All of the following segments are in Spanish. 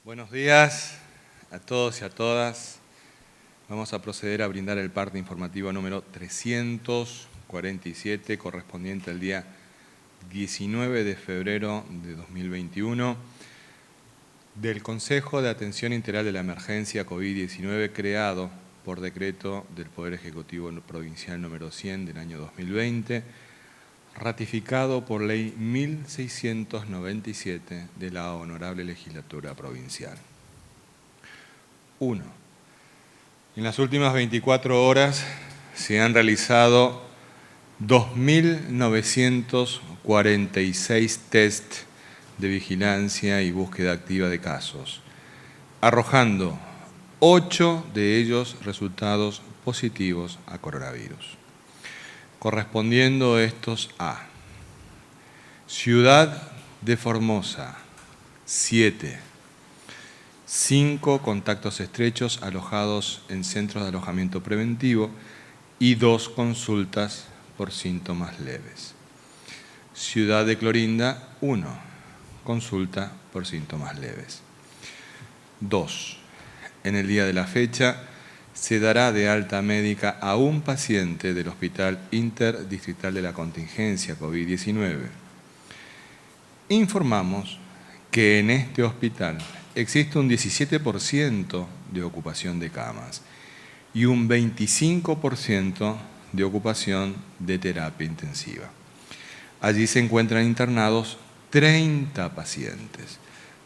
Buenos días a todos y a todas. Vamos a proceder a brindar el parte informativo número 347, correspondiente al día 19 de febrero de 2021, del Consejo de Atención Integral de la Emergencia COVID-19, creado por decreto del Poder Ejecutivo Provincial número 100 del año 2020, ratificado por ley 1697 de la Honorable Legislatura Provincial. 1. En las últimas 24 horas se han realizado 2.946 test de vigilancia y búsqueda activa de casos, arrojando 8 de ellos resultados positivos a coronavirus. Correspondiendo estos a Ciudad de Formosa, 7, 5 contactos estrechos alojados en centros de alojamiento preventivo y 2 consultas por síntomas leves. Ciudad de Clorinda, 1, consulta por síntomas leves. 2. En el día de la fecha, se dará de alta médica a un paciente del Hospital Interdistrital de la Contingencia COVID-19. Informamos que en este hospital existe un 17% de ocupación de camas y un 25% de ocupación de terapia intensiva. Allí se encuentran internados 30 pacientes,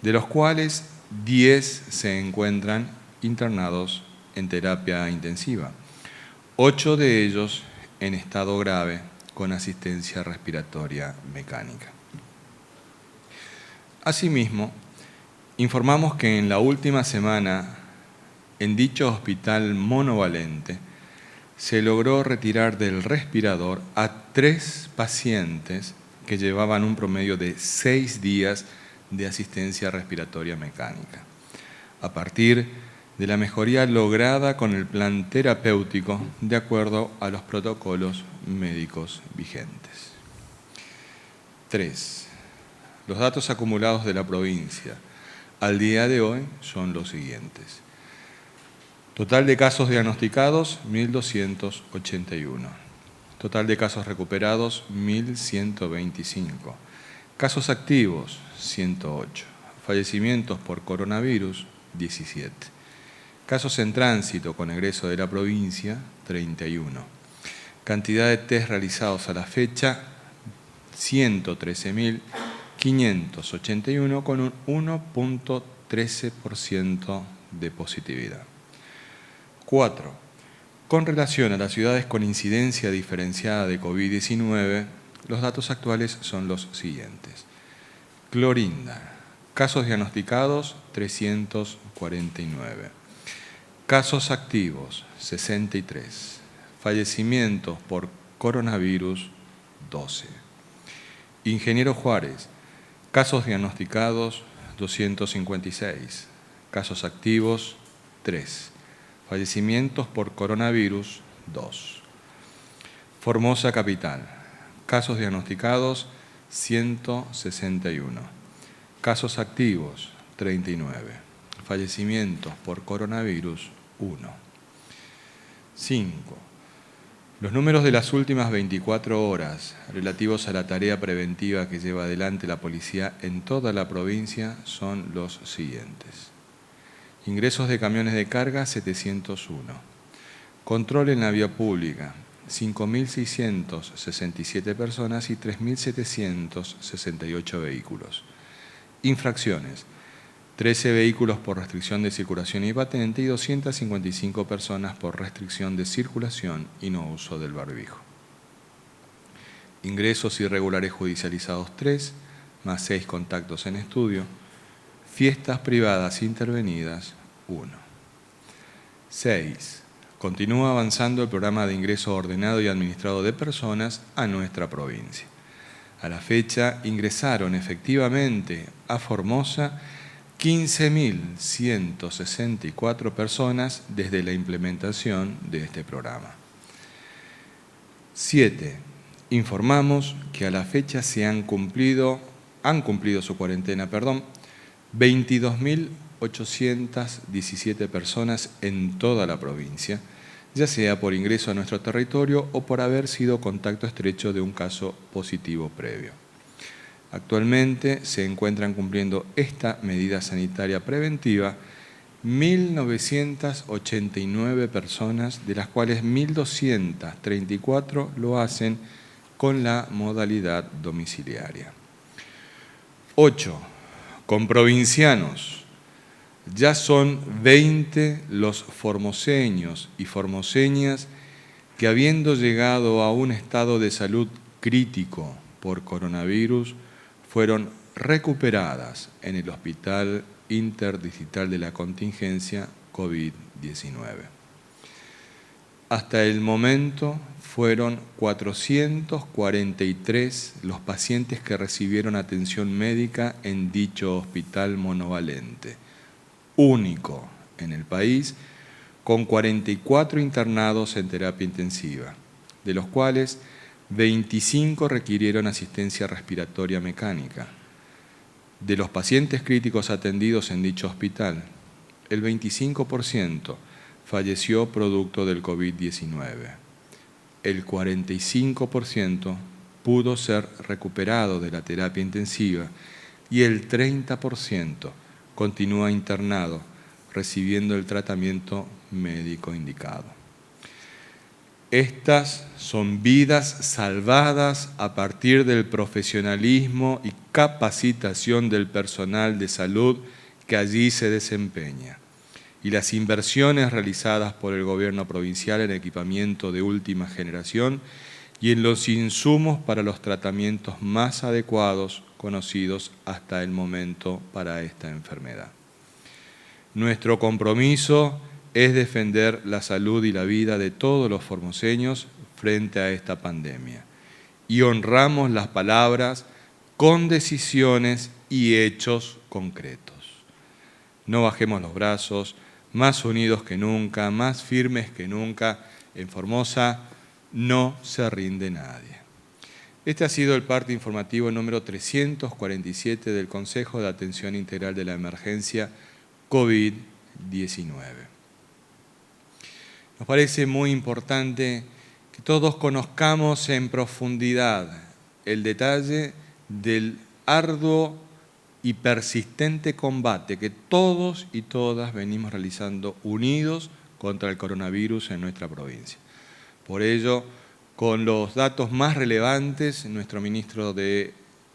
de los cuales 10 se encuentran internados en terapia intensiva, 8 de ellos en estado grave con asistencia respiratoria mecánica. Asimismo, informamos que en la última semana, en dicho hospital monovalente, se logró retirar del respirador a 3 pacientes que llevaban un promedio de 6 días de asistencia respiratoria mecánica, a partir de la mejoría lograda con el plan terapéutico de acuerdo a los protocolos médicos vigentes. 3. Los datos acumulados de la provincia al día de hoy son los siguientes. Total de casos diagnosticados, 1.281. Total de casos recuperados, 1.125. Casos activos, 108. Fallecimientos por coronavirus, 17. Casos en tránsito con egreso de la provincia, 31. Cantidad de test realizados a la fecha, 113.581 con un 1.13% de positividad. 4. Con relación a las ciudades con incidencia diferenciada de COVID-19, los datos actuales son los siguientes. Clorinda, casos diagnosticados, 349. Casos activos, 63. Fallecimientos por coronavirus, 12. Ingeniero Juárez, casos diagnosticados, 256. Casos activos, 3. Fallecimientos por coronavirus, 2. Formosa Capital, casos diagnosticados, 161. Casos activos, 39. Fallecimientos por coronavirus, 1. 5. Los números de las últimas 24 horas relativos a la tarea preventiva que lleva adelante la policía en toda la provincia son los siguientes. Ingresos de camiones de carga, 701. Control en la vía pública, 5.667 personas y 3.768 vehículos. Infracciones, 13 vehículos por restricción de circulación y patente y 255 personas por restricción de circulación y no uso del barbijo. Ingresos irregulares judicializados 3, más 6 contactos en estudio. Fiestas privadas intervenidas 1. 6. Continúa avanzando el programa de ingreso ordenado y administrado de personas a nuestra provincia. A la fecha ingresaron efectivamente a Formosa 15.164 personas desde la implementación de este programa. 7. Informamos que a la fecha han cumplido su cuarentena, 22.000 817 personas en toda la provincia, ya sea por ingreso a nuestro territorio o por haber sido contacto estrecho de un caso positivo previo. Actualmente se encuentran cumpliendo esta medida sanitaria preventiva 1.989 personas, de las cuales 1.234 lo hacen con la modalidad domiciliaria. 8. Con provincianos. Ya son 20 los formoseños y formoseñas que, habiendo llegado a un estado de salud crítico por coronavirus, fueron recuperadas en el Hospital Interdistrital de la Contingencia COVID-19. Hasta el momento fueron 443 los pacientes que recibieron atención médica en dicho hospital monovalente, único en el país, con 44 internados en terapia intensiva, de los cuales 25 requirieron asistencia respiratoria mecánica. De los pacientes críticos atendidos en dicho hospital, el 25% falleció producto del COVID-19. El 45% pudo ser recuperado de la terapia intensiva y el 30% continúa internado recibiendo el tratamiento médico indicado. Estas son vidas salvadas a partir del profesionalismo y capacitación del personal de salud que allí se desempeña, y las inversiones realizadas por el gobierno provincial en equipamiento de última generación y en los insumos para los tratamientos más adecuados conocidos hasta el momento para esta enfermedad. Nuestro compromiso es defender la salud y la vida de todos los formoseños frente a esta pandemia, y honramos las palabras con decisiones y hechos concretos. No bajemos los brazos, más unidos que nunca, más firmes que nunca. En Formosa no se rinde nadie. Este ha sido el parte informativo número 347 del Consejo de Atención Integral de la Emergencia COVID-19. Nos parece muy importante que todos conozcamos en profundidad el detalle del arduo y persistente combate que todos y todas venimos realizando unidos contra el coronavirus en nuestra provincia. Por ello, con los datos más relevantes, nuestro ministro de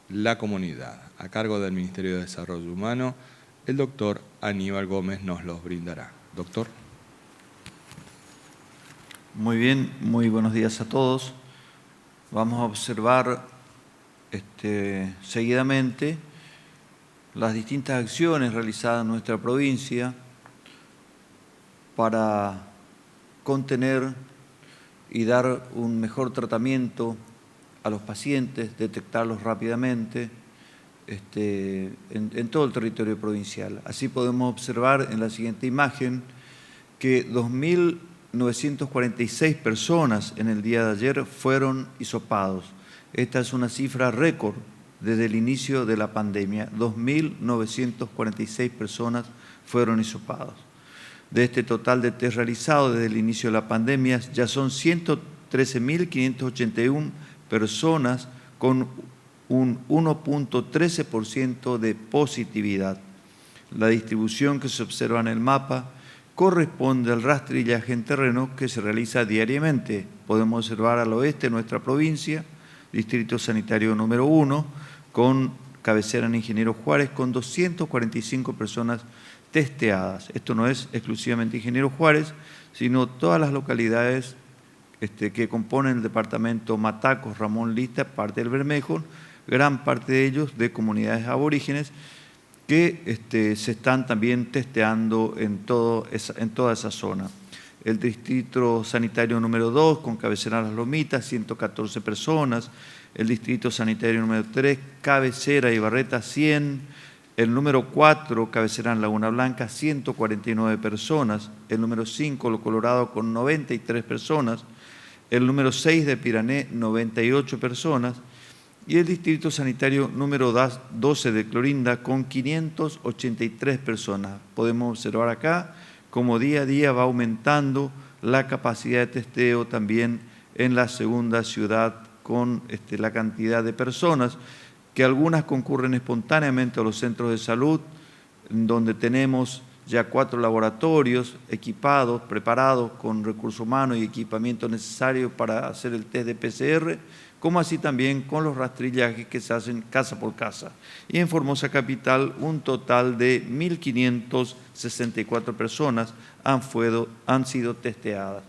la Comunidad, a cargo del Ministerio de Desarrollo Humano, el doctor Aníbal Gómez, nos los brindará. Doctor. Muy bien, muy buenos días a todos. Vamos a observar seguidamente las distintas acciones realizadas en nuestra provincia para contener y dar un mejor tratamiento a los pacientes, detectarlos rápidamente en todo el territorio provincial. Así podemos observar en la siguiente imagen que 2.946 personas en el día de ayer fueron hisopados. Esta es una cifra récord desde el inicio de la pandemia. 2.946 personas fueron hisopados. De este total de test realizados desde el inicio de la pandemia, ya son 113.581 personas con un 1.13% de positividad. La distribución que se observa en el mapa corresponde al rastrillaje en terreno que se realiza diariamente. Podemos observar al oeste de nuestra provincia, Distrito Sanitario número 1, con cabecera en Ingeniero Juárez, con 245 personas testeadas. Esto no es exclusivamente Ingeniero Juárez, sino todas las localidades que componen el departamento Matacos, Ramón Lista, parte del Bermejo, gran parte de ellos de comunidades aborígenes que se están también testeando en toda esa zona. El Distrito Sanitario número 2, con cabecera Las Lomitas, 114 personas. El Distrito Sanitario número 3, cabecera Ibarreta, 100. El número 4, cabecera en Laguna Blanca, 149 personas. El número 5, Lo Colorado, con 93 personas. El número 6 de Pirané, 98 personas. y el distrito sanitario número 12 de Clorinda con 583 personas. Podemos observar acá cómo día a día va aumentando la capacidad de testeo también en la segunda ciudad con la cantidad de personas, que algunas concurren espontáneamente a los centros de salud, donde tenemos ya 4 laboratorios equipados, preparados con recursos humanos y equipamiento necesario para hacer el test de PCR, como así también con los rastrillajes que se hacen casa por casa. Y en Formosa Capital un total de 1.564 personas han sido testeadas.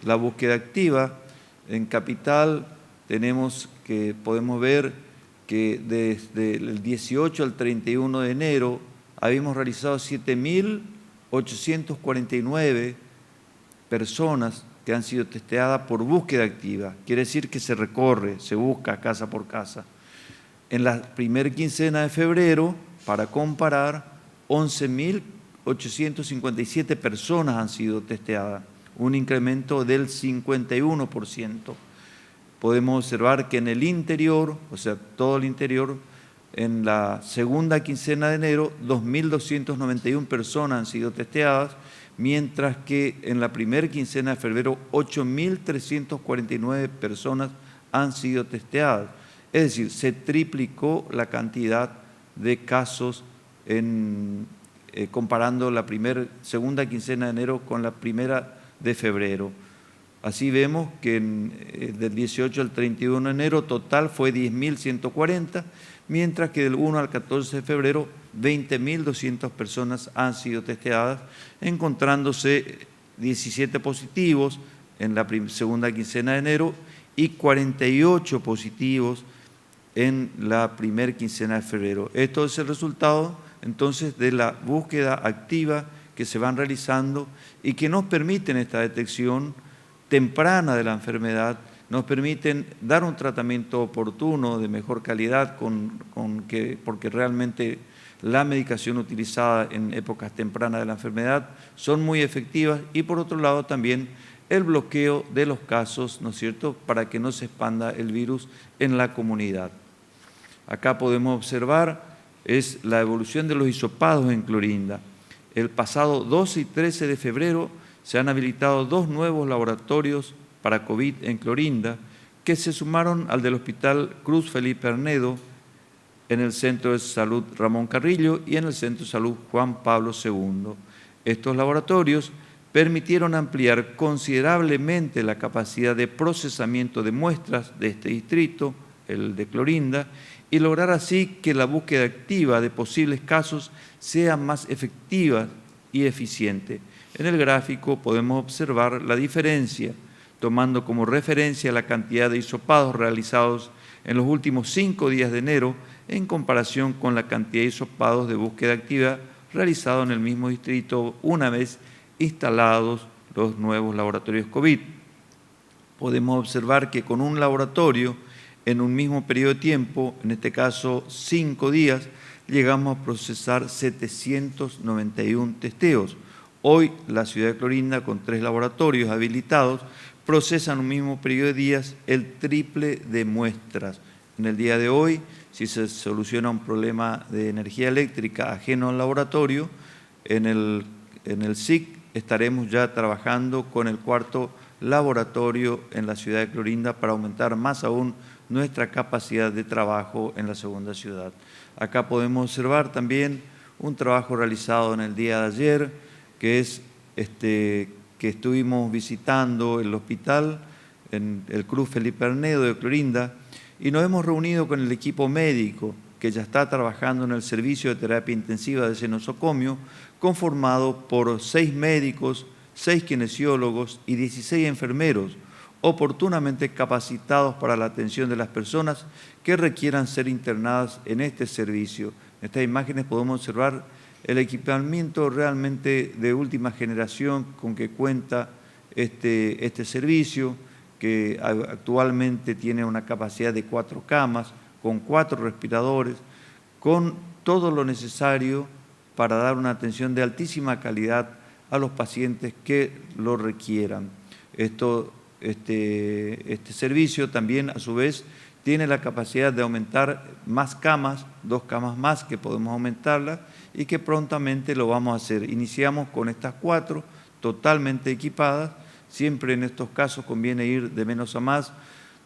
La búsqueda activa en Capital podemos ver que desde el 18 al 31 de enero habíamos realizado 7.849 personas que han sido testeadas por búsqueda activa. Quiere decir que se recorre, se busca casa por casa. En la primera quincena de febrero, para comparar, 11.857 personas han sido testeadas, un incremento del 51%. Podemos observar que en el interior, o sea, todo el interior, en la segunda quincena de enero, 2.291 personas han sido testeadas, mientras que en la primera quincena de febrero, 8.349 personas han sido testeadas. Es decir, se triplicó la cantidad de casos comparando la segunda quincena de enero con la primera de febrero. Así vemos que del 18 al 31 de enero total fue 10.140, mientras que del 1 al 14 de febrero 20.200 personas han sido testeadas, encontrándose 17 positivos en la segunda quincena de enero y 48 positivos en la primera quincena de febrero. Esto es el resultado entonces de la búsqueda activa que se van realizando y que nos permiten esta detección temprana de la enfermedad, nos permiten dar un tratamiento oportuno de mejor calidad porque realmente la medicación utilizada en épocas tempranas de la enfermedad son muy efectivas, y por otro lado también el bloqueo de los casos, ¿no es cierto?, para que no se expanda el virus en la comunidad. Acá podemos observar es la evolución de los hisopados en Clorinda. El pasado 12 y 13 de febrero se han habilitado 2 nuevos laboratorios para COVID en Clorinda, que se sumaron al del Hospital Cruz Felipe Arnedo, en el Centro de Salud Ramón Carrillo y en el Centro de Salud Juan Pablo II. Estos laboratorios permitieron ampliar considerablemente la capacidad de procesamiento de muestras de este distrito, el de Clorinda, y lograr así que la búsqueda activa de posibles casos sea más efectiva y eficiente. En el gráfico podemos observar la diferencia, tomando como referencia la cantidad de hisopados realizados en los últimos 5 días de enero en comparación con la cantidad de hisopados de búsqueda activa realizados en el mismo distrito una vez instalados los nuevos laboratorios COVID. Podemos observar que con un laboratorio, en un mismo periodo de tiempo, en este caso 5 días, llegamos a procesar 791 testeos. Hoy la ciudad de Clorinda, con 3 laboratorios habilitados, procesa en un mismo periodo de días el triple de muestras. En el día de hoy, si se soluciona un problema de energía eléctrica ajeno al laboratorio, en el SIC estaremos ya trabajando con el 4º laboratorio en la ciudad de Clorinda para aumentar más aún nuestra capacidad de trabajo en la segunda ciudad. Acá podemos observar también un trabajo realizado en el día de ayer, que es que estuvimos visitando el hospital, en el Cruz Felipe Arnedo de Clorinda, y nos hemos reunido con el equipo médico que ya está trabajando en el servicio de terapia intensiva de senosocomio, conformado por 6 médicos, 6 kinesiólogos y 16 enfermeros, oportunamente capacitados para la atención de las personas que requieran ser internadas en este servicio. En estas imágenes podemos observar el equipamiento realmente de última generación con que cuenta este servicio, que actualmente tiene una capacidad de 4 camas, con 4 respiradores, con todo lo necesario para dar una atención de altísima calidad a los pacientes que lo requieran. Este servicio también, a su vez, tiene la capacidad de aumentar más camas, 2 camas más que podemos aumentarlas y que prontamente lo vamos a hacer. Iniciamos con estas 4 totalmente equipadas. Siempre en estos casos conviene ir de menos a más.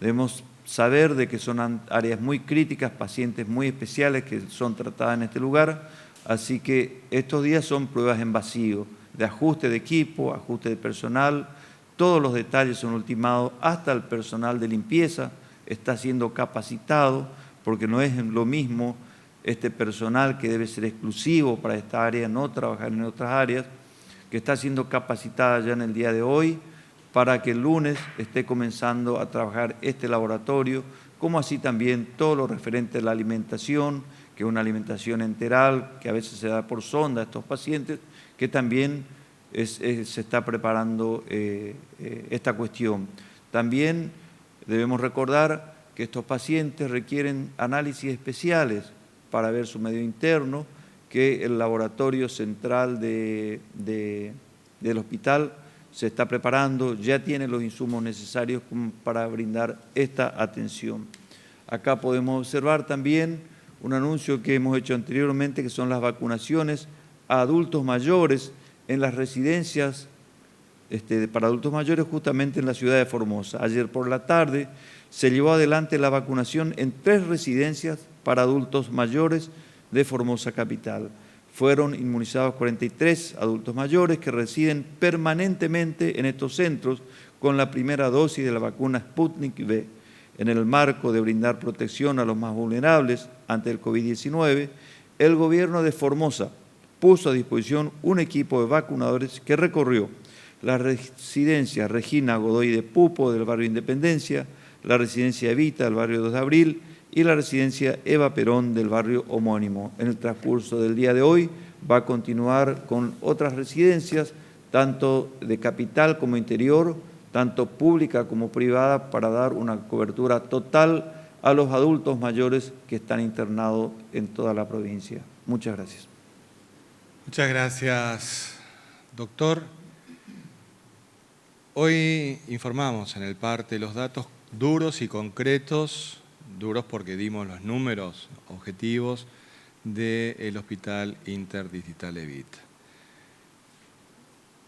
Debemos saber de que son áreas muy críticas, pacientes muy especiales que son tratadas en este lugar. Así que estos días son pruebas en vacío, de ajuste de equipo, ajuste de personal. Todos los detalles son ultimados, hasta el personal de limpieza está siendo capacitado, porque no es lo mismo este personal que debe ser exclusivo para esta área, no trabajar en otras áreas, que está siendo capacitada ya en el día de hoy, para que el lunes esté comenzando a trabajar este laboratorio, como así también todo lo referente a la alimentación, que es una alimentación enteral, que a veces se da por sonda a estos pacientes, que también se está preparando esta cuestión. También debemos recordar que estos pacientes requieren análisis especiales para ver su medio interno, que el laboratorio central del hospital se está preparando, ya tiene los insumos necesarios para brindar esta atención. Acá podemos observar también un anuncio que hemos hecho anteriormente, que son las vacunaciones a adultos mayores en las residencias para adultos mayores justamente en la ciudad de Formosa. Ayer por la tarde se llevó adelante la vacunación en 3 residencias para adultos mayores de Formosa capital. Fueron inmunizados 43 adultos mayores que residen permanentemente en estos centros con la primera dosis de la vacuna Sputnik V. En el marco de brindar protección a los más vulnerables ante el COVID-19, el gobierno de Formosa puso a disposición un equipo de vacunadores que recorrió la residencia Regina Godoy de Pupo del barrio Independencia, la residencia Evita del barrio 2 de Abril y la residencia Eva Perón del barrio homónimo. En el transcurso del día de hoy va a continuar con otras residencias, tanto de capital como interior, tanto pública como privada, para dar una cobertura total a los adultos mayores que están internados en toda la provincia. Muchas gracias. Muchas gracias, doctor. Hoy informamos en el parte los datos duros y concretos, duros porque dimos los números objetivos del Hospital Interdistrital Evita.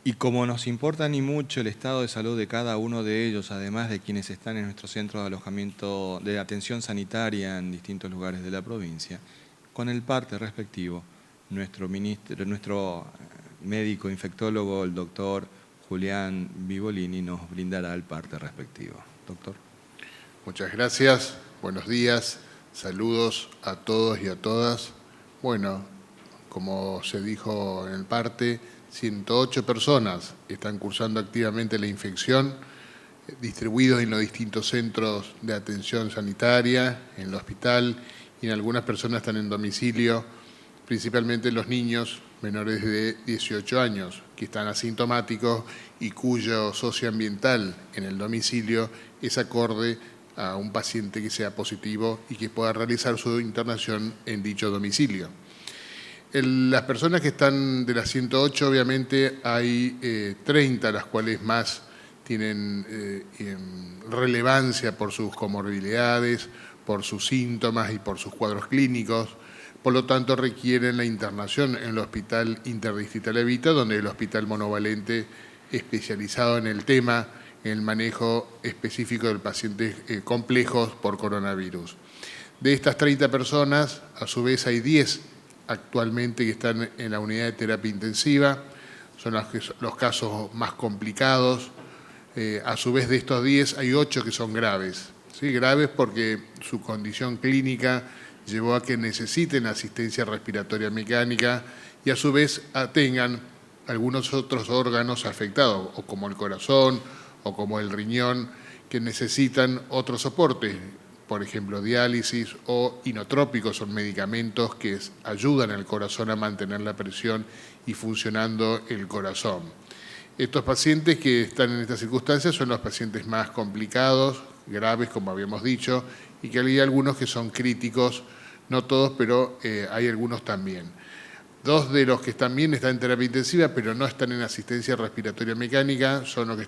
Y como nos importa ni mucho el estado de salud de cada uno de ellos, además de quienes están en nuestro centro de alojamiento de atención sanitaria en distintos lugares de la provincia, con el parte respectivo, nuestro médico infectólogo, el doctor Julián Vivolini, nos brindará el parte respectivo. Doctor. Muchas gracias, buenos días, saludos a todos y a todas. Bueno, como se dijo en el parte, 108 personas están cursando activamente la infección, distribuidos en los distintos centros de atención sanitaria, en el hospital, y en algunas personas están en domicilio, principalmente los niños menores de 18 años, que están asintomáticos y cuyo socioambiental en el domicilio es acorde a un paciente que sea positivo y que pueda realizar su internación en dicho domicilio. Las personas que están de las 108, obviamente hay 30, las cuales más tienen relevancia por sus comorbilidades, por sus síntomas y por sus cuadros clínicos. Por lo tanto, requieren la internación en el Hospital Interdistrital Evita, donde el hospital monovalente especializado en el tema, en el manejo específico de pacientes complejos por coronavirus. De estas 30 personas, a su vez hay 10 actualmente que están en la unidad de terapia intensiva, son los casos más complicados. A su vez de estos 10 hay 8 que son graves, ¿sí? Graves porque su condición clínica llevó a que necesiten asistencia respiratoria mecánica y a su vez tengan algunos otros órganos afectados, o como el corazón o como el riñón, que necesitan otro soporte, por ejemplo diálisis o inotrópicos, son medicamentos que ayudan al corazón a mantener la presión y funcionando el corazón. Estos pacientes que están en estas circunstancias son los pacientes más complicados, graves, como habíamos dicho, y que hay algunos que son críticos, no todos, pero hay algunos también. 2 de los que también están en terapia intensiva, pero no están en asistencia respiratoria mecánica, son los que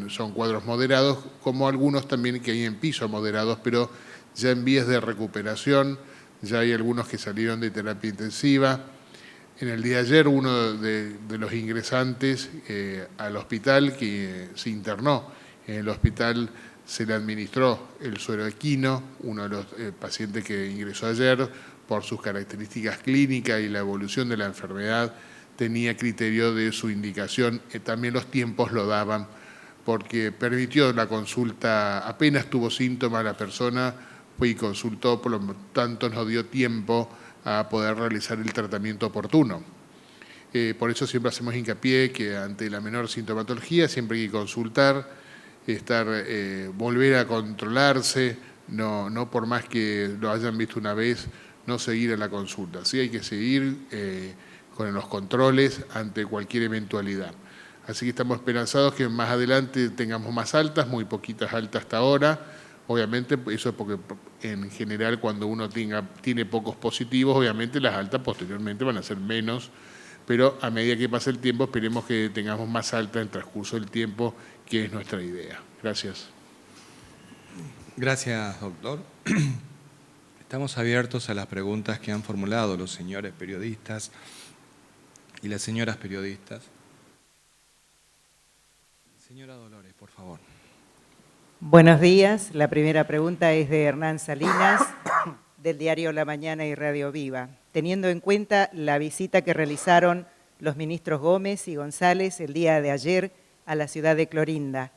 son cuadros moderados, como algunos también que hay en piso moderados, pero ya en vías de recuperación, ya hay algunos que salieron de terapia intensiva. En el día de ayer, uno de los ingresantes al hospital que se internó en el hospital se le administró el suero equino, uno de los pacientes que ingresó ayer, por sus características clínicas y la evolución de la enfermedad, tenía criterio de su indicación, también los tiempos lo daban, porque permitió la consulta, apenas tuvo síntomas la persona, fue y consultó, por lo tanto nos dio tiempo a poder realizar el tratamiento oportuno. Por eso siempre hacemos hincapié que ante la menor sintomatología siempre hay que consultar, volver a controlarse, no por más que lo hayan visto una vez, no seguir a la consulta. Sí hay que seguir con los controles ante cualquier eventualidad. Así que estamos esperanzados que más adelante tengamos más altas, muy poquitas altas hasta ahora. Obviamente eso es porque en general cuando uno tiene pocos positivos, obviamente las altas posteriormente van a ser menos, pero a medida que pasa el tiempo esperemos que tengamos más altas en el transcurso del tiempo, que es nuestra idea. Gracias. Gracias, doctor. Estamos abiertos a las preguntas que han formulado los señores periodistas y las señoras periodistas. Señora Dolores, por favor. Buenos días. La primera pregunta es de Hernán Salinas, del diario La Mañana y Radio Viva. Teniendo en cuenta la visita que realizaron los ministros Gómez y González el día de ayer a la ciudad de Clorinda,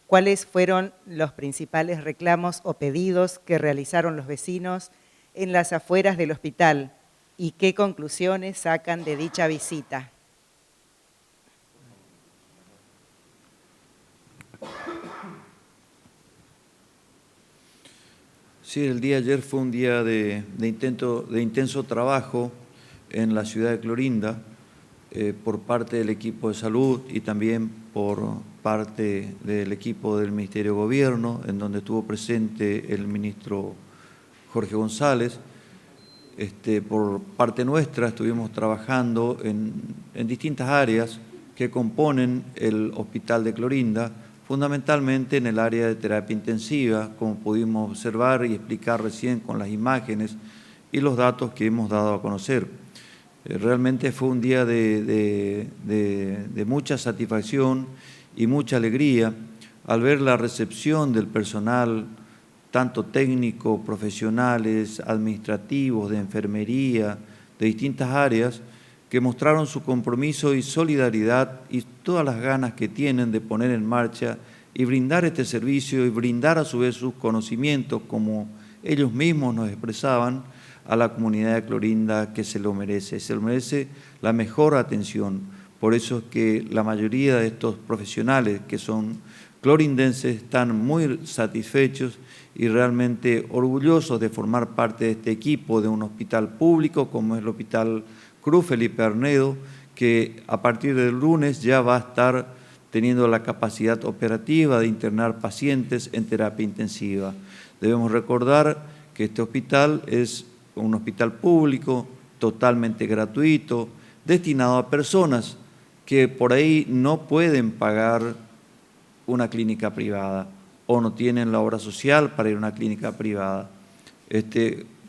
¿cuáles fueron los principales reclamos o pedidos que realizaron los vecinos en las afueras del hospital y qué conclusiones sacan de dicha visita? Sí, el día de ayer fue un día de intenso trabajo en la ciudad de Clorinda por parte del equipo de salud y también por parte del equipo del Ministerio de Gobierno, en donde estuvo presente el ministro Jorge González. Por parte nuestra estuvimos trabajando en distintas áreas que componen el hospital de Clorinda, fundamentalmente en el área de terapia intensiva, como pudimos observar y explicar recién con las imágenes y los datos que hemos dado a conocer. Realmente fue un día de mucha satisfacción y mucha alegría al ver la recepción del personal, tanto técnico, profesionales, administrativos, de enfermería, de distintas áreas, que mostraron su compromiso y solidaridad y todas las ganas que tienen de poner en marcha y brindar este servicio y brindar a su vez sus conocimientos, como ellos mismos nos expresaban, a la comunidad de Clorinda que se lo merece la mejor atención. Por eso es que la mayoría de estos profesionales que son clorindenses están muy satisfechos y realmente orgullosos de formar parte de este equipo de un hospital público como es el Hospital Cruz Felipe Arnedo, que a partir del lunes ya va a estar teniendo la capacidad operativa de internar pacientes en terapia intensiva. Debemos recordar que este hospital es un hospital público, totalmente gratuito, destinado a personas que por ahí no pueden pagar una clínica privada o no tienen la obra social para ir a una clínica privada.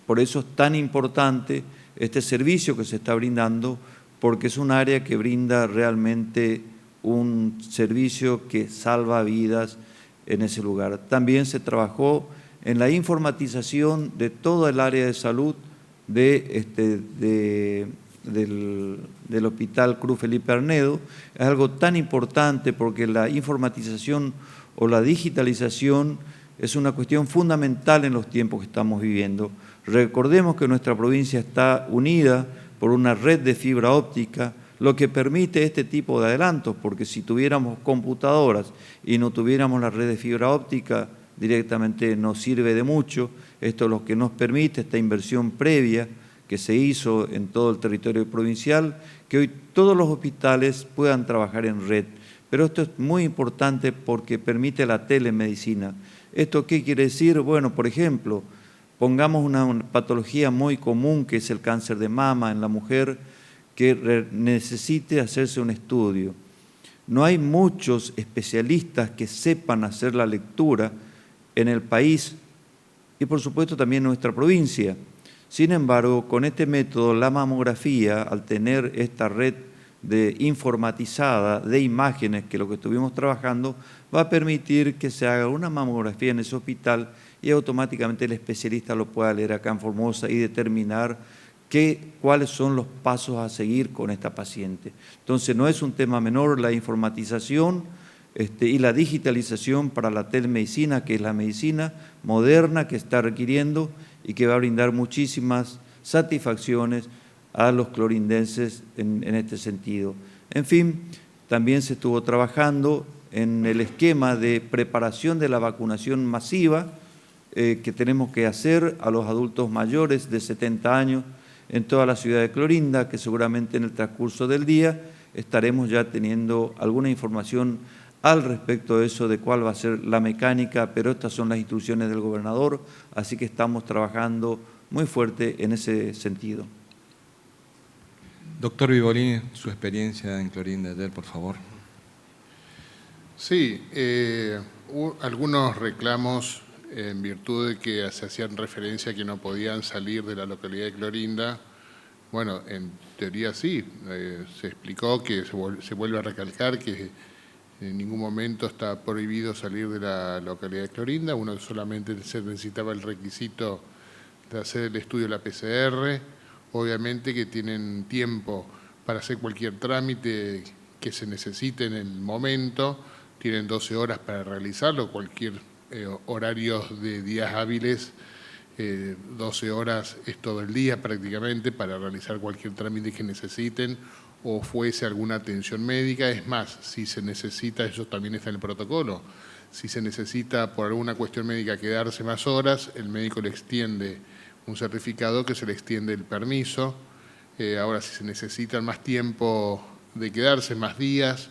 Por eso es tan importante este servicio que se está brindando, porque es un área que brinda realmente un servicio que salva vidas en ese lugar. También se trabajó en la informatización de toda el área de salud del Hospital Cruz Felipe Arnedo. Es algo tan importante porque la informatización o la digitalización es una cuestión fundamental en los tiempos que estamos viviendo. Recordemos que nuestra provincia está unida por una red de fibra óptica, lo que permite este tipo de adelantos, porque si tuviéramos computadoras y no tuviéramos la red de fibra óptica, directamente no sirve de mucho. Esto es lo que nos permite esta inversión previa que se hizo en todo el territorio provincial, que hoy todos los hospitales puedan trabajar en red. Pero esto es muy importante porque permite la telemedicina. ¿Esto qué quiere decir? Bueno, por ejemplo, pongamos una patología muy común que es el cáncer de mama en la mujer que necesite hacerse un estudio. No hay muchos especialistas que sepan hacer la lectura en el país y por supuesto también nuestra provincia. Sin embargo, con este método, la mamografía, al tener esta red informatizada de imágenes, que es lo que estuvimos trabajando, va a permitir que se haga una mamografía en ese hospital y automáticamente el especialista lo pueda leer acá en Formosa y determinar cuáles son los pasos a seguir con esta paciente. Entonces, no es un tema menor la informatización y la digitalización para la telemedicina, que es la medicina moderna que está requiriendo y que va a brindar muchísimas satisfacciones a los clorindenses en este sentido. En fin, también se estuvo trabajando en el esquema de preparación de la vacunación masiva que tenemos que hacer a los adultos mayores de 70 años en toda la ciudad de Clorinda, que seguramente en el transcurso del día estaremos ya teniendo alguna información al respecto de eso, de cuál va a ser la mecánica, pero estas son las instrucciones del gobernador, así que estamos trabajando muy fuerte en ese sentido. Doctor Vivolini, su experiencia en Clorinda ayer, por favor. Sí, hubo algunos reclamos en virtud de que se hacían referencia a que no podían salir de la localidad de Clorinda. Bueno, en teoría sí, se explicó que se vuelve a recalcar que en ningún momento está prohibido salir de la localidad de Clorinda, uno solamente se necesitaba el requisito de hacer el estudio de la PCR, obviamente que tienen tiempo para hacer cualquier trámite que se necesite en el momento, tienen 12 horas para realizarlo, cualquier horarios de días hábiles, 12 horas es todo el día prácticamente para realizar cualquier trámite que necesiten o fuese alguna atención médica. Es más, si se necesita, eso también está en el protocolo, si se necesita por alguna cuestión médica quedarse más horas, el médico le extiende un certificado que se le extiende el permiso. Ahora, si se necesita más tiempo de quedarse, más días,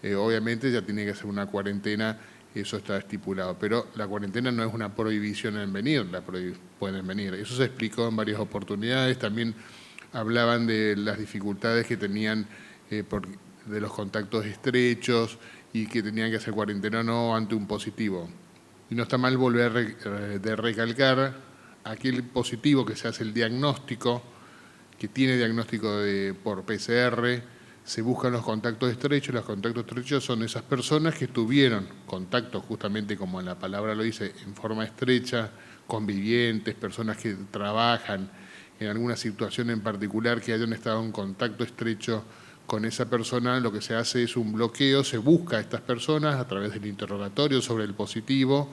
obviamente ya tiene que hacer una cuarentena, eso está estipulado. Pero la cuarentena no es una prohibición en venir, pueden venir. Eso se explicó en varias oportunidades. También hablaban de las dificultades que tenían de los contactos estrechos y que tenían que hacer cuarentena o no ante un positivo. Y no está mal volver de recalcar aquel positivo que se hace el diagnóstico, que tiene diagnóstico por PCR, se buscan los contactos estrechos. Los contactos estrechos son esas personas que tuvieron contactos, justamente como la palabra lo dice, en forma estrecha, convivientes, personas que trabajan en alguna situación en particular que hayan estado en contacto estrecho con esa persona. Lo que se hace es un bloqueo, se busca a estas personas a través del interrogatorio sobre el positivo,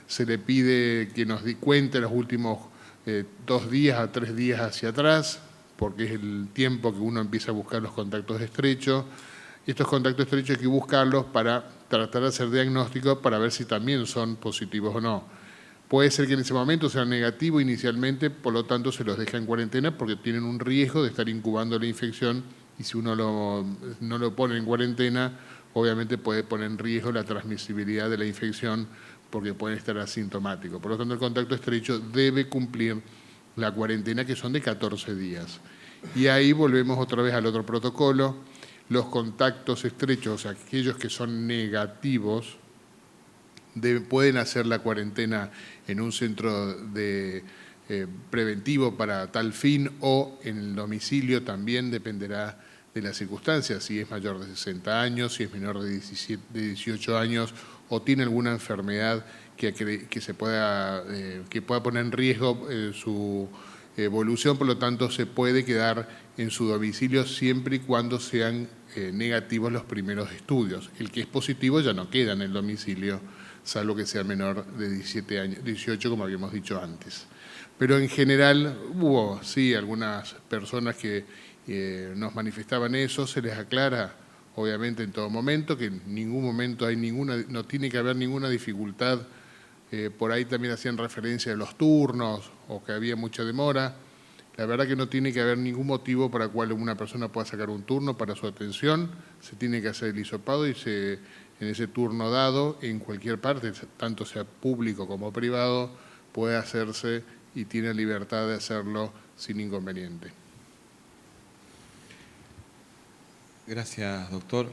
se le pide que nos cuente los últimos 2 días a 3 días hacia atrás, porque es el tiempo que uno empieza a buscar los contactos estrechos. Y estos contactos estrechos hay que buscarlos para tratar de hacer diagnóstico para ver si también son positivos o no. Puede ser que en ese momento sea negativo inicialmente, por lo tanto se los deja en cuarentena porque tienen un riesgo de estar incubando la infección y si uno no lo pone en cuarentena, obviamente puede poner en riesgo la transmisibilidad de la infección porque pueden estar asintomáticos. Por lo tanto, el contacto estrecho debe cumplir la cuarentena, que son de 14 días. Y ahí volvemos otra vez al otro protocolo. Los contactos estrechos, o sea, aquellos que son negativos, pueden hacer la cuarentena en un centro preventivo para tal fin o en el domicilio, también dependerá de las circunstancias, si es mayor de 60 años, si es menor de 18 años o tiene alguna enfermedad que pueda poner en riesgo su evolución, por lo tanto se puede quedar en su domicilio siempre y cuando sean negativos los primeros estudios. El que es positivo ya no queda en el domicilio, salvo que sea menor de 18, como habíamos dicho antes. Pero en general hubo, sí, algunas personas que nos manifestaban eso, se les aclara, obviamente en todo momento, que en ningún momento no tiene que haber ninguna dificultad. Por ahí también hacían referencia a los turnos o que había mucha demora. La verdad que no tiene que haber ningún motivo para el cual una persona pueda sacar un turno para su atención. Se tiene que hacer el hisopado y en ese turno dado, en cualquier parte, tanto sea público como privado, puede hacerse y tiene libertad de hacerlo sin inconveniente. Gracias, doctor.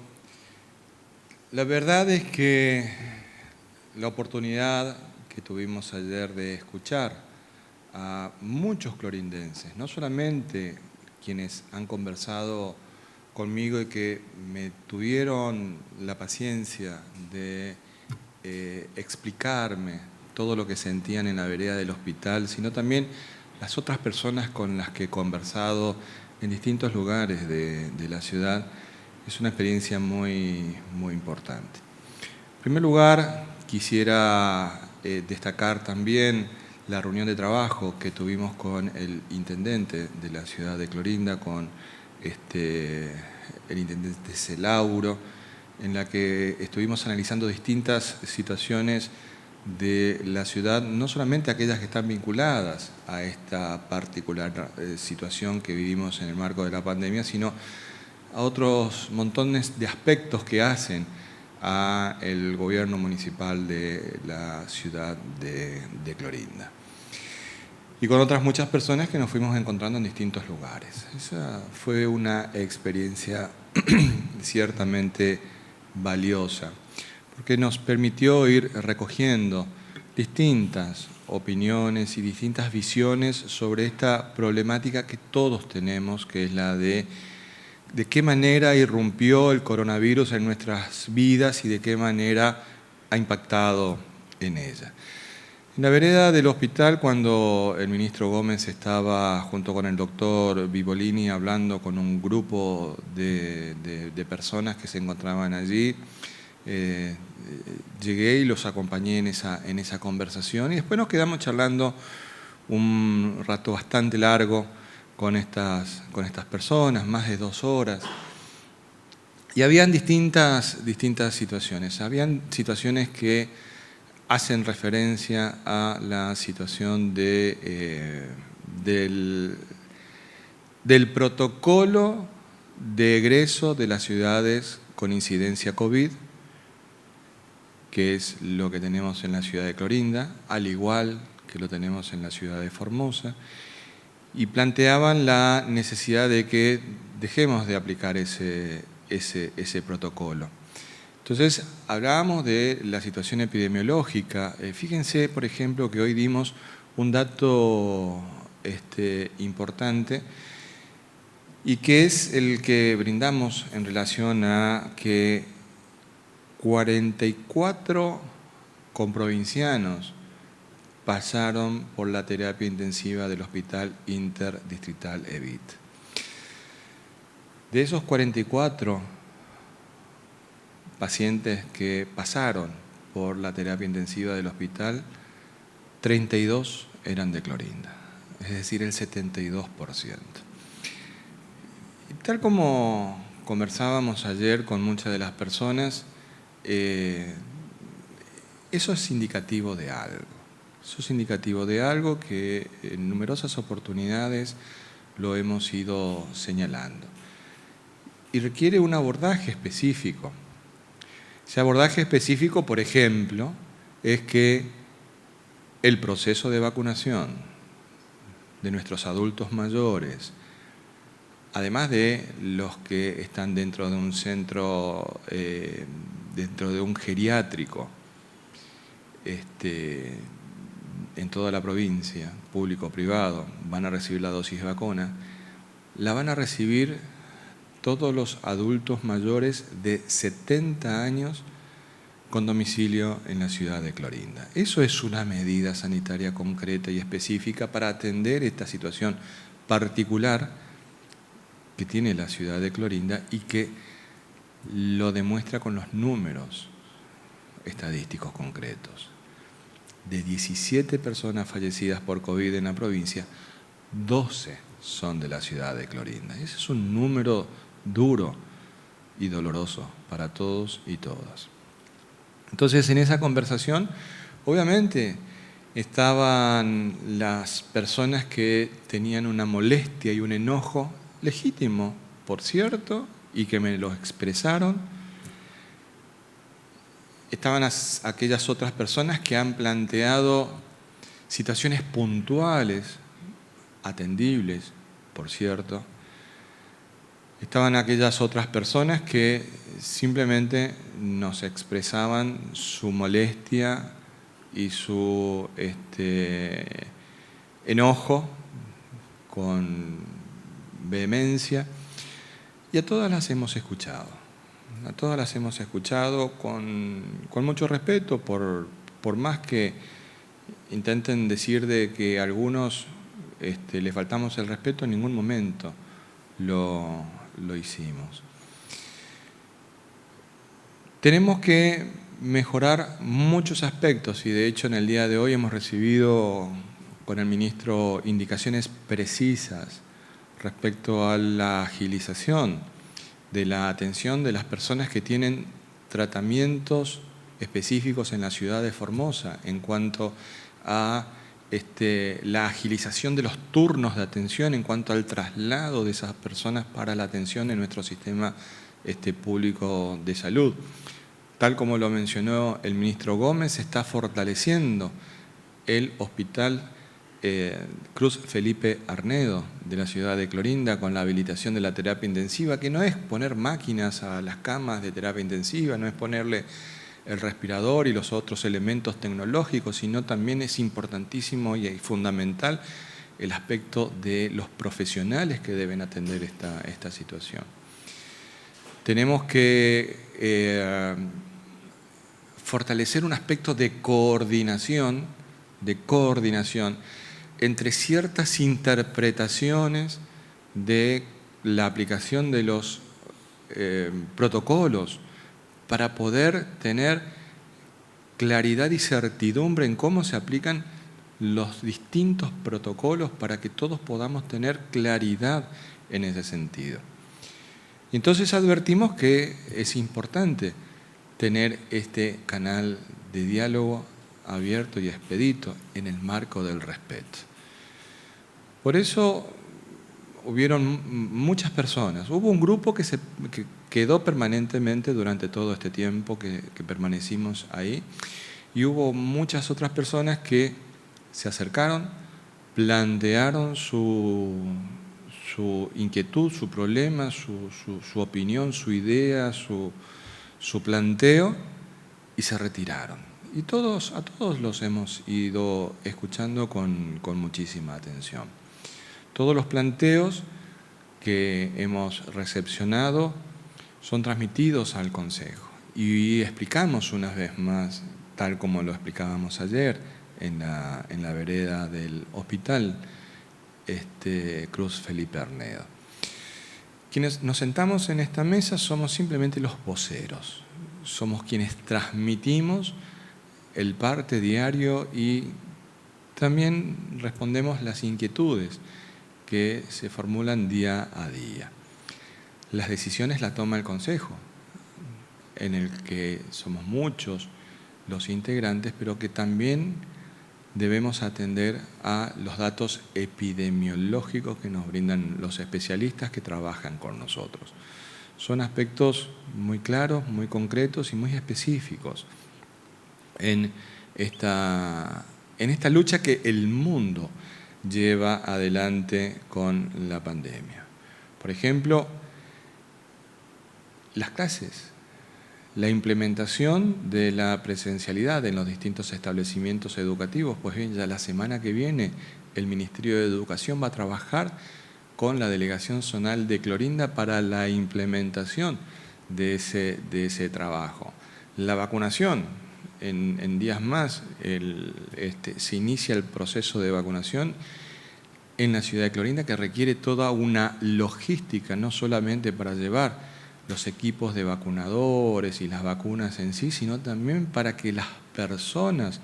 La verdad es que la oportunidad que tuvimos ayer de escuchar a muchos clorindenses, no solamente quienes han conversado conmigo y que me tuvieron la paciencia de explicarme todo lo que sentían en la vereda del hospital, sino también las otras personas con las que he conversado en distintos lugares de la ciudad. Es una experiencia muy, muy importante. En primer lugar, quisiera destacar también la reunión de trabajo que tuvimos con el intendente de la ciudad de Clorinda, con el intendente Celauro, en la que estuvimos analizando distintas situaciones de la ciudad, no solamente aquellas que están vinculadas a esta particular situación que vivimos en el marco de la pandemia, sino a otros montones de aspectos que hacen a el gobierno municipal de la ciudad de Clorinda. Y con otras muchas personas que nos fuimos encontrando en distintos lugares. Esa fue una experiencia ciertamente valiosa, porque nos permitió ir recogiendo distintas opiniones y distintas visiones sobre esta problemática que todos tenemos, que es la de qué manera irrumpió el coronavirus en nuestras vidas y de qué manera ha impactado en ella. En la vereda del hospital, cuando el ministro Gómez estaba junto con el doctor Vivolini hablando con un grupo de personas que se encontraban allí, llegué y los acompañé en esa conversación y después nos quedamos charlando un rato bastante largo con estas personas, más de 2 horas. Y habían distintas situaciones. Habían situaciones que hacen referencia a la situación del protocolo de egreso de las ciudades con incidencia COVID, que es lo que tenemos en la ciudad de Clorinda, al igual que lo tenemos en la ciudad de Formosa, y planteaban la necesidad de que dejemos de aplicar ese protocolo. Entonces, hablábamos de la situación epidemiológica. Fíjense, por ejemplo, que hoy dimos un dato importante y que es el que brindamos en relación a que 44 comprovincianos pasaron por la terapia intensiva del Hospital Interdistrital EVIT. De esos 44 pacientes que pasaron por la terapia intensiva del hospital, 32 eran de Clorinda, es decir, el 72%. Y tal como conversábamos ayer con muchas de las personas, eso es indicativo de algo. Eso es indicativo de algo que en numerosas oportunidades lo hemos ido señalando. Y requiere un abordaje específico. Ese abordaje específico, por ejemplo, es que el proceso de vacunación de nuestros adultos mayores, además de los que están dentro de un centro, dentro de un geriátrico, en toda la provincia, público o privado, van a recibir la dosis de vacuna, la van a recibir todos los adultos mayores de 70 años con domicilio en la ciudad de Clorinda. Eso es una medida sanitaria concreta y específica para atender esta situación particular que tiene la ciudad de Clorinda y que lo demuestra con los números estadísticos concretos. De 17 personas fallecidas por COVID en la provincia, 12 son de la ciudad de Clorinda. Ese es un número duro y doloroso para todos y todas. Entonces, en esa conversación, obviamente, estaban las personas que tenían una molestia y un enojo legítimo, por cierto, y que me lo expresaron. Estaban aquellas otras personas que han planteado situaciones puntuales, atendibles, por cierto. Estaban aquellas otras personas que simplemente nos expresaban su molestia y su enojo con vehemencia, y a todas las hemos escuchado. A todas las hemos escuchado con mucho respeto, por más que intenten decir de que a algunos le faltamos el respeto, en ningún momento lo hicimos. Tenemos que mejorar muchos aspectos y de hecho en el día de hoy hemos recibido con el ministro indicaciones precisas respecto a la agilización de la atención de las personas que tienen tratamientos específicos en la ciudad de Formosa en cuanto a la agilización de los turnos de atención, en cuanto al traslado de esas personas para la atención en nuestro sistema público de salud. Tal como lo mencionó el ministro Gómez, se está fortaleciendo el Hospital Cruz Felipe Arnedo de la ciudad de Clorinda con la habilitación de la terapia intensiva, que no es poner máquinas a las camas de terapia intensiva, no es ponerle el respirador y los otros elementos tecnológicos, sino también es importantísimo y fundamental el aspecto de los profesionales que deben atender esta situación. Tenemos que fortalecer un aspecto de coordinación entre ciertas interpretaciones de la aplicación de los protocolos para poder tener claridad y certidumbre en cómo se aplican los distintos protocolos para que todos podamos tener claridad en ese sentido. Entonces advertimos que es importante tener este canal de diálogo abierto y expedito en el marco del respeto. Por eso hubieron muchas personas. Hubo un grupo que quedó permanentemente durante todo este tiempo que permanecimos ahí, y hubo muchas otras personas que se acercaron, plantearon su inquietud, su problema, su opinión, su idea, su planteo, y se retiraron. Y a todos los hemos ido escuchando con muchísima atención. Todos los planteos que hemos recepcionado son transmitidos al Consejo y explicamos una vez más, tal como lo explicábamos ayer en la vereda del Hospital Cruz Felipe Arnedo. Quienes nos sentamos en esta mesa somos simplemente los voceros, somos quienes transmitimos el parte diario y también respondemos las inquietudes que se formulan día a día. Las decisiones las toma el Consejo, en el que somos muchos los integrantes, pero que también debemos atender a los datos epidemiológicos que nos brindan los especialistas que trabajan con nosotros. Son aspectos muy claros, muy concretos y muy específicos en esta lucha que el mundo lleva adelante con la pandemia. Por ejemplo, las clases, la implementación de la presencialidad en los distintos establecimientos educativos. Pues bien, ya la semana que viene el Ministerio de Educación va a trabajar con la Delegación Zonal de Clorinda para la implementación de ese trabajo. La vacunación, en días más se inicia el proceso de vacunación en la ciudad de Clorinda, que requiere toda una logística, no solamente para llevar los equipos de vacunadores y las vacunas en sí, sino también para que las personas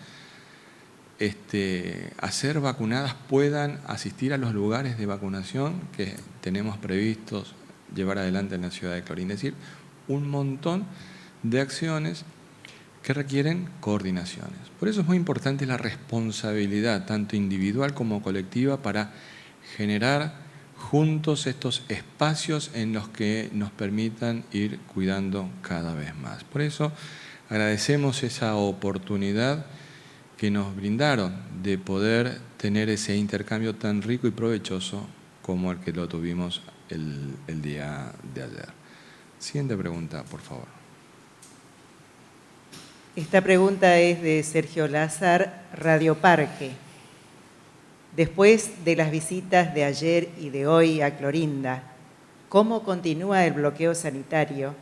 a ser vacunadas puedan asistir a los lugares de vacunación que tenemos previstos llevar adelante en la ciudad de Clorinda. Es decir, un montón de acciones que requieren coordinaciones. Por eso es muy importante la responsabilidad, tanto individual como colectiva, para generar juntos estos espacios en los que nos permitan ir cuidando cada vez más. Por eso agradecemos esa oportunidad que nos brindaron de poder tener ese intercambio tan rico y provechoso como el que lo tuvimos el día de ayer. Siguiente pregunta, por favor. Esta pregunta es de Sergio Lázar, Radio Parque. Después de las visitas de ayer y de hoy a Clorinda, ¿cómo continúa el bloqueo sanitario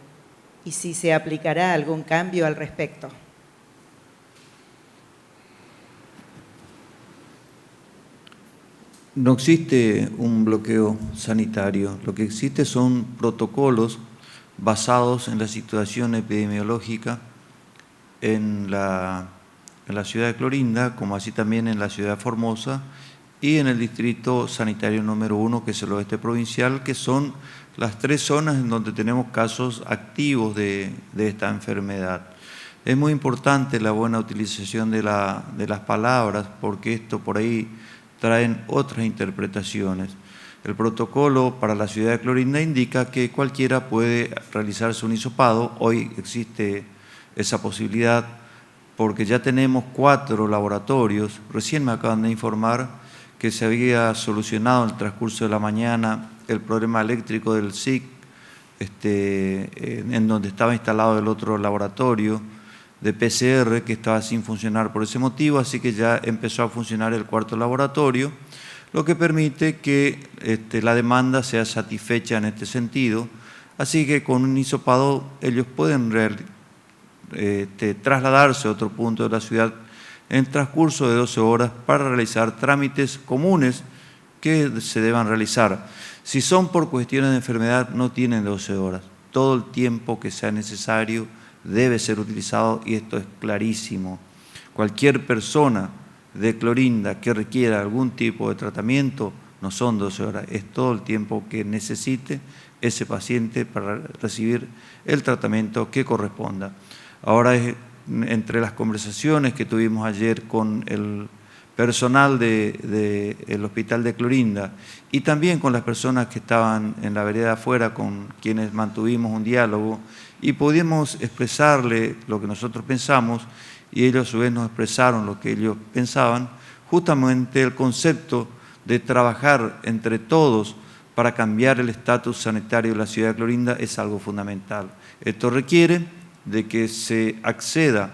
y si se aplicará algún cambio al respecto? No existe un bloqueo sanitario, lo que existe son protocolos basados en la situación epidemiológica en la ciudad de Clorinda, como así también en la ciudad de Formosa y en el distrito sanitario número 1, que es el oeste provincial, que son las 3 zonas en donde tenemos casos activos de esta enfermedad. Es muy importante la buena utilización de las palabras, porque esto por ahí traen otras interpretaciones. El protocolo para la ciudad de Clorinda indica que cualquiera puede realizarse un hisopado. Hoy existe esa posibilidad porque ya tenemos 4 laboratorios. Recién me acaban de informar que se había solucionado en el transcurso de la mañana el problema eléctrico del SIC, en donde estaba instalado el otro laboratorio de PCR que estaba sin funcionar por ese motivo, así que ya empezó a funcionar el 4.º laboratorio, lo que permite que la demanda sea satisfecha en este sentido. Así que con un hisopado ellos pueden trasladarse a otro punto de la ciudad en el transcurso de 12 horas para realizar trámites comunes que se deban realizar. Si son por cuestiones de enfermedad, no tienen 12 horas. Todo el tiempo que sea necesario debe ser utilizado y esto es clarísimo. Cualquier persona de Clorinda que requiera algún tipo de tratamiento, no son 12 horas, es todo el tiempo que necesite ese paciente para recibir el tratamiento que corresponda. Ahora, entre las conversaciones que tuvimos ayer con el personal del Hospital de Clorinda y también con las personas que estaban en la vereda afuera, con quienes mantuvimos un diálogo y pudimos expresarle lo que nosotros pensamos y ellos a su vez nos expresaron lo que ellos pensaban, justamente el concepto de trabajar entre todos para cambiar el estatus sanitario de la ciudad de Clorinda es algo fundamental. Esto requiere de que se acceda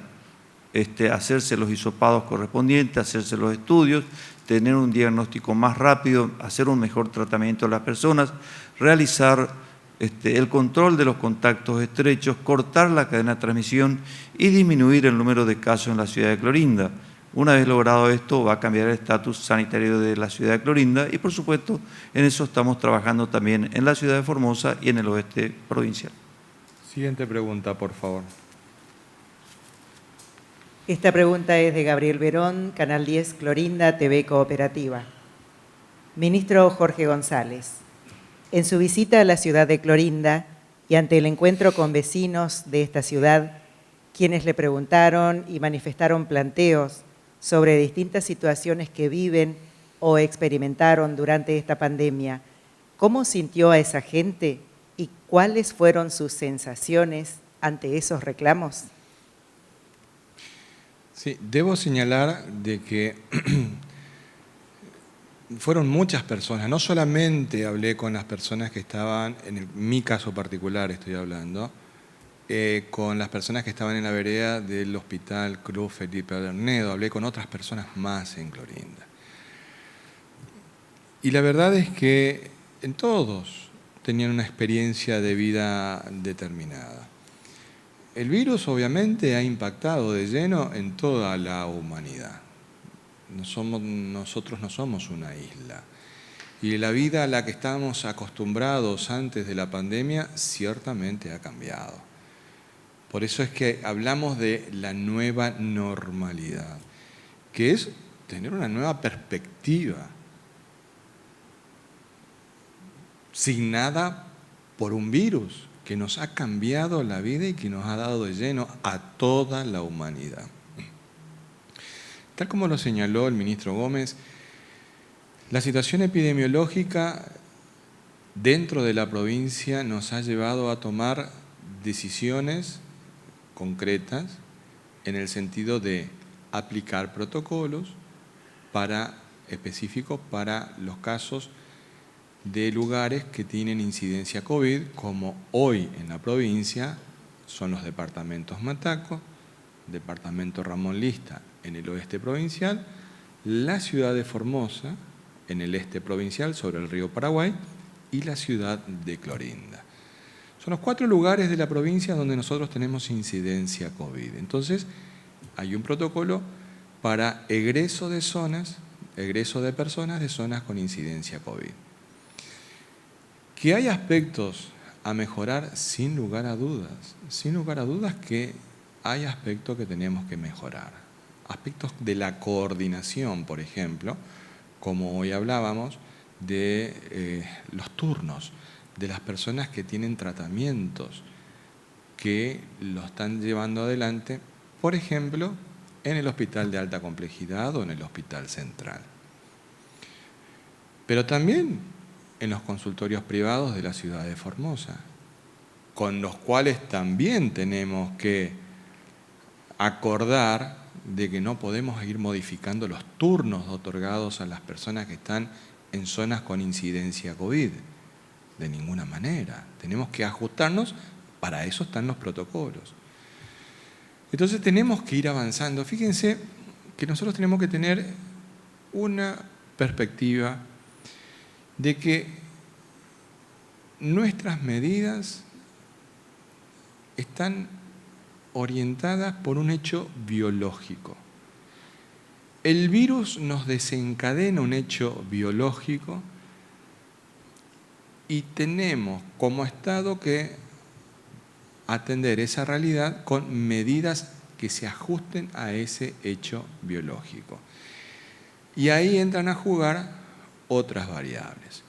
a hacerse los hisopados correspondientes, hacerse los estudios, tener un diagnóstico más rápido, hacer un mejor tratamiento de las personas, realizar el control de los contactos estrechos, cortar la cadena de transmisión y disminuir el número de casos en la ciudad de Clorinda. Una vez logrado esto, va a cambiar el estatus sanitario de la ciudad de Clorinda y, por supuesto, en eso estamos trabajando también en la ciudad de Formosa y en el oeste provincial. Siguiente pregunta, por favor. Esta pregunta es de Gabriel Verón, Canal 10, Clorinda, TV Cooperativa. Ministro Jorge González, en su visita a la ciudad de Clorinda y ante el encuentro con vecinos de esta ciudad, quienes le preguntaron y manifestaron planteos sobre distintas situaciones que viven o experimentaron durante esta pandemia, ¿cómo sintió a esa gente y cuáles fueron sus sensaciones ante esos reclamos? Sí, debo señalar de que fueron muchas personas, no solamente hablé con las personas que estaban, mi caso particular estoy hablando, con las personas que estaban en la vereda del Hospital Cruz Felipe Avernedo, hablé con otras personas más en Clorinda. Y la verdad es que en todos tenían una experiencia de vida determinada. El virus obviamente ha impactado de lleno en toda la humanidad. Nosotros no somos una isla. Y la vida a la que estábamos acostumbrados antes de la pandemia ciertamente ha cambiado. Por eso es que hablamos de la nueva normalidad, que es tener una nueva perspectiva, signada por un virus que nos ha cambiado la vida y que nos ha dado de lleno a toda la humanidad. Tal como lo señaló el ministro Gómez, la situación epidemiológica dentro de la provincia nos ha llevado a tomar decisiones concretas en el sentido de aplicar protocolos específicos para los casos de lugares que tienen incidencia COVID, como hoy en la provincia son los departamentos Mataco, departamento Ramón Lista, en el oeste provincial, la ciudad de Formosa, en el este provincial, sobre el río Paraguay, y la ciudad de Clorinda. Son los 4 lugares de la provincia donde nosotros tenemos incidencia COVID. Entonces, hay un protocolo para egreso de personas de zonas con incidencia COVID. Que hay aspectos a mejorar, sin lugar a dudas que hay aspectos que tenemos que mejorar. Aspectos de la coordinación, por ejemplo, como hoy hablábamos, de los turnos, de las personas que tienen tratamientos, que lo están llevando adelante, por ejemplo, en el hospital de alta complejidad o en el hospital central. Pero también en los consultorios privados de la ciudad de Formosa, con los cuales también tenemos que acordar de que no podemos ir modificando los turnos otorgados a las personas que están en zonas con incidencia COVID. De ninguna manera. Tenemos que ajustarnos, para eso están los protocolos. Entonces tenemos que ir avanzando. Fíjense que nosotros tenemos que tener una perspectiva de que nuestras medidas están orientadas por un hecho biológico. El virus nos desencadena un hecho biológico y tenemos como Estado que atender esa realidad con medidas que se ajusten a ese hecho biológico. Y ahí entran a jugar otras variables.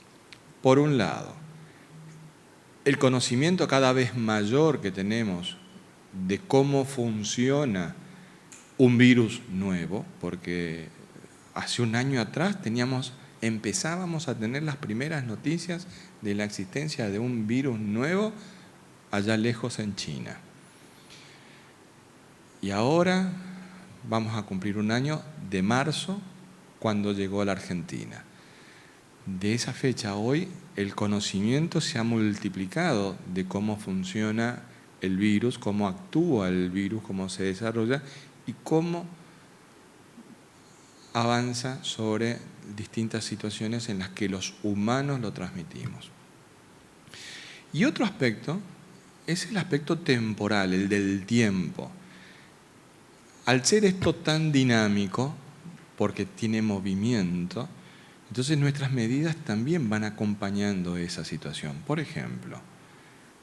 Por un lado, el conocimiento cada vez mayor que tenemos de cómo funciona un virus nuevo, porque hace un año atrás empezábamos a tener las primeras noticias de la existencia de un virus nuevo allá lejos en China. Y ahora vamos a cumplir un año de marzo, cuando llegó a la Argentina. De esa fecha a hoy, el conocimiento se ha multiplicado de cómo funciona el virus, cómo actúa el virus, cómo se desarrolla y cómo avanza sobre distintas situaciones en las que los humanos lo transmitimos. Y otro aspecto es el aspecto temporal, el del tiempo. Al ser esto tan dinámico, porque tiene movimiento, entonces nuestras medidas también van acompañando esa situación. Por ejemplo,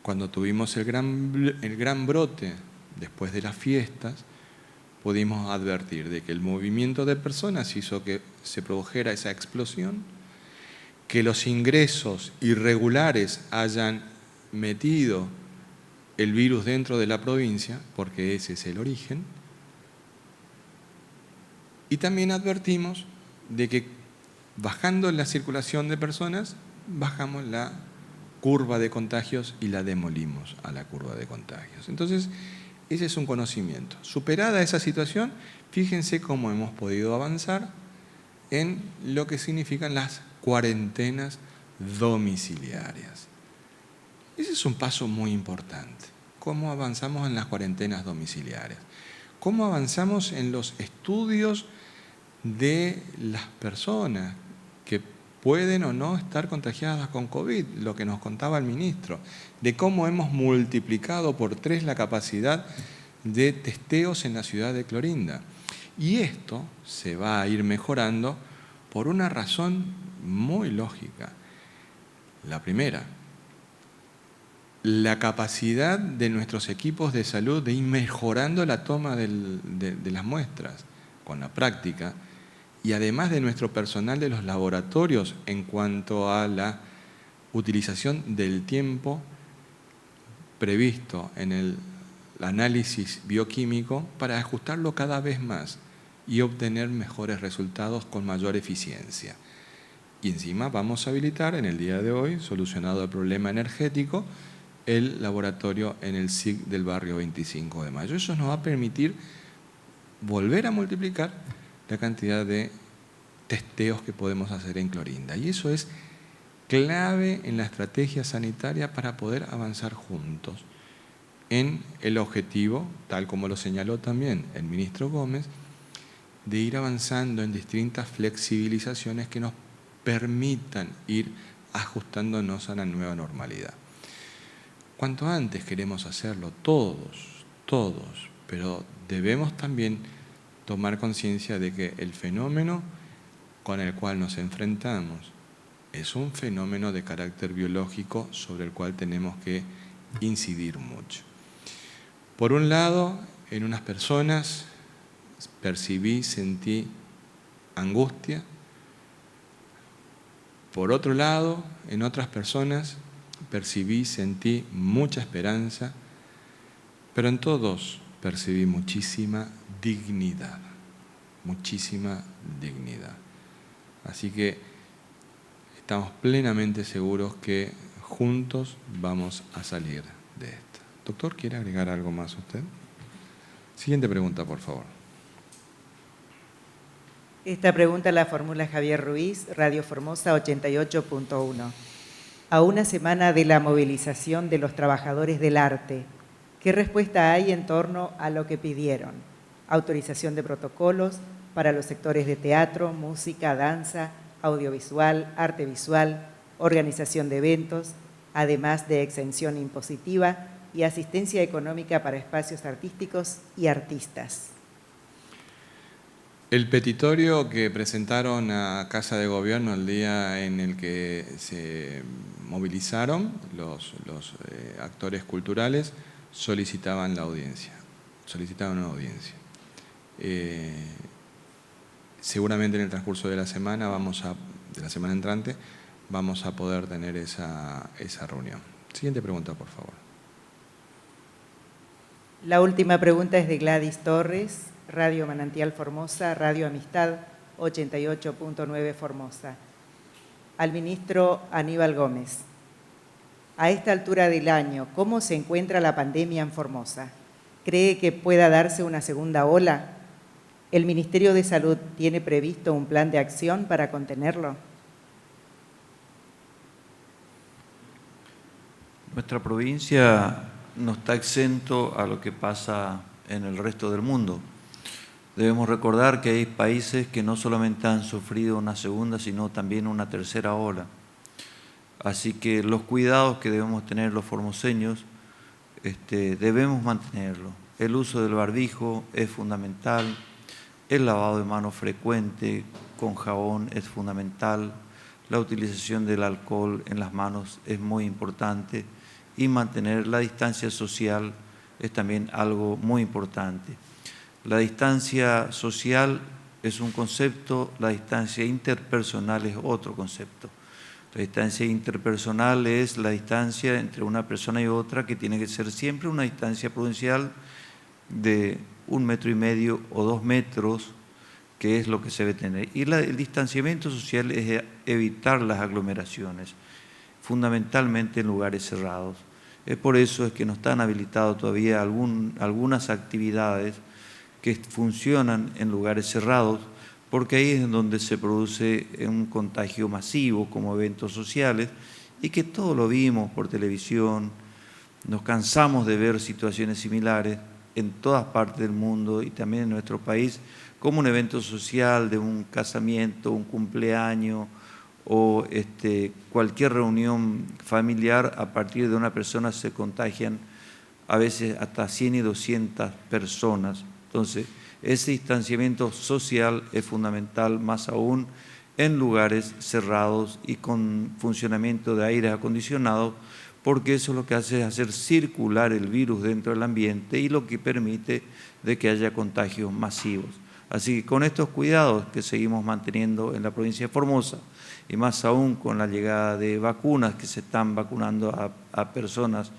cuando tuvimos el gran brote después de las fiestas, pudimos advertir de que el movimiento de personas hizo que se produjera esa explosión, que los ingresos irregulares hayan metido el virus dentro de la provincia, porque ese es el origen, y también advertimos de que bajando la circulación de personas, bajamos la curva de contagios y la demolimos a la curva de contagios. Entonces, ese es un conocimiento. Superada esa situación, fíjense cómo hemos podido avanzar en lo que significan las cuarentenas domiciliarias. Ese es un paso muy importante. ¿Cómo avanzamos en las cuarentenas domiciliarias? ¿Cómo avanzamos en los estudios de las personas que pueden o no estar contagiadas con COVID? Lo que nos contaba el ministro, de cómo hemos multiplicado por 3 la capacidad de testeos en la ciudad de Clorinda. Y esto se va a ir mejorando por una razón muy lógica. La primera, la capacidad de nuestros equipos de salud de ir mejorando la toma de las muestras con la práctica, y además de nuestro personal de los laboratorios en cuanto a la utilización del tiempo previsto en el análisis bioquímico para ajustarlo cada vez más y obtener mejores resultados con mayor eficiencia. Y encima vamos a habilitar en el día de hoy, solucionado el problema energético, el laboratorio en el SIC del barrio 25 de Mayo. Eso nos va a permitir volver a multiplicar la cantidad de testeos que podemos hacer en Clorinda. Y eso es clave en la estrategia sanitaria para poder avanzar juntos. en el objetivo, tal como lo señaló también el ministro Gómez, de ir avanzando en distintas flexibilizaciones que nos permitan ir ajustándonos a la nueva normalidad. Cuanto antes queremos hacerlo, todos, pero debemos también tomar conciencia de que el fenómeno con el cual nos enfrentamos es un fenómeno de carácter biológico sobre el cual tenemos que incidir mucho. Por un lado, en unas personas percibí, sentí angustia. Por otro lado, en otras personas percibí, sentí mucha esperanza, pero en todos percibí muchísima dignidad, muchísima dignidad. Así que estamos plenamente seguros que juntos vamos a salir de esto. Doctor, ¿quiere agregar algo más usted? Siguiente pregunta, por favor. Esta pregunta la formula Javier Ruiz, Radio Formosa 88.1. A una semana de la movilización de los trabajadores del arte, ¿qué respuesta hay en torno a lo que pidieron? Autorización de protocolos para los sectores de teatro, música, danza, audiovisual, arte visual, organización de eventos, además de exención impositiva y asistencia económica para espacios artísticos y artistas. El petitorio que presentaron a Casa de Gobierno el día en el que se movilizaron los actores culturales solicitaban la audiencia, solicitaban una audiencia. Seguramente en el transcurso de la semana entrante, vamos a poder tener esa reunión. Siguiente pregunta, por favor. La última pregunta es de Gladys Torres, Radio Manantial Formosa, Radio Amistad 88.9 Formosa. Al ministro Aníbal Gómez. A esta altura del año, ¿cómo se encuentra la pandemia en Formosa? ¿Cree que pueda darse una segunda ola? ¿El Ministerio de Salud tiene previsto un plan de acción para contenerlo? Nuestra provincia no está exento a lo que pasa en el resto del mundo. Debemos recordar que hay países que no solamente han sufrido una segunda, sino también una tercera ola. Así que los cuidados que debemos tener los formoseños, debemos mantenerlo. El uso del barbijo es fundamental, el lavado de manos frecuente con jabón es fundamental, la utilización del alcohol en las manos es muy importante y mantener la distancia social es también algo muy importante. La distancia social es un concepto, la distancia interpersonal es otro concepto. La distancia interpersonal es la distancia entre una persona y otra que tiene que ser siempre una distancia prudencial de 1,5 metros o 2 metros, que es lo que se debe tener. Y el distanciamiento social es evitar las aglomeraciones, fundamentalmente en lugares cerrados. Es por eso es que no están habilitadas todavía algunas actividades que funcionan en lugares cerrados, porque ahí es donde se produce un contagio masivo como eventos sociales y que todo lo vimos por televisión, nos cansamos de ver situaciones similares en todas partes del mundo y también en nuestro país, como un evento social de un casamiento, un cumpleaños o cualquier reunión familiar, a partir de una persona se contagian a veces hasta 100 y 200 personas. Entonces, ese distanciamiento social es fundamental, más aún en lugares cerrados y con funcionamiento de aire acondicionado, porque eso lo que hace es hacer circular el virus dentro del ambiente y lo que permite de que haya contagios masivos. Así que con estos cuidados que seguimos manteniendo en la provincia de Formosa, y más aún con la llegada de vacunas que se están vacunando a personas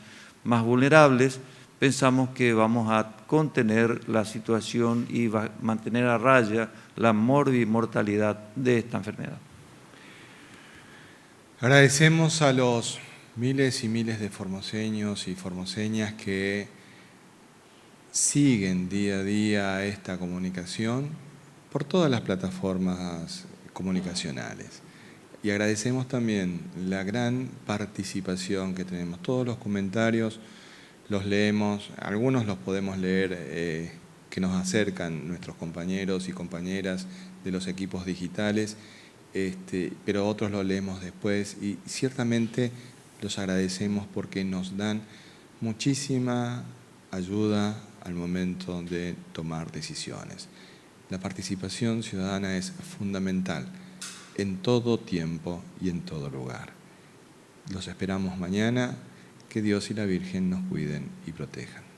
más vulnerables, pensamos que vamos a contener la situación y mantener a raya la mortalidad de esta enfermedad. Agradecemos a los miles y miles de formoseños y formoseñas que siguen día a día esta comunicación por todas las plataformas comunicacionales. Y agradecemos también la gran participación que tenemos, todos los comentarios los leemos, algunos los podemos leer que nos acercan nuestros compañeros y compañeras de los equipos digitales, pero otros los leemos después y ciertamente los agradecemos porque nos dan muchísima ayuda al momento de tomar decisiones. La participación ciudadana es fundamental en todo tiempo y en todo lugar. Los esperamos mañana. Que Dios y la Virgen nos cuiden y protejan.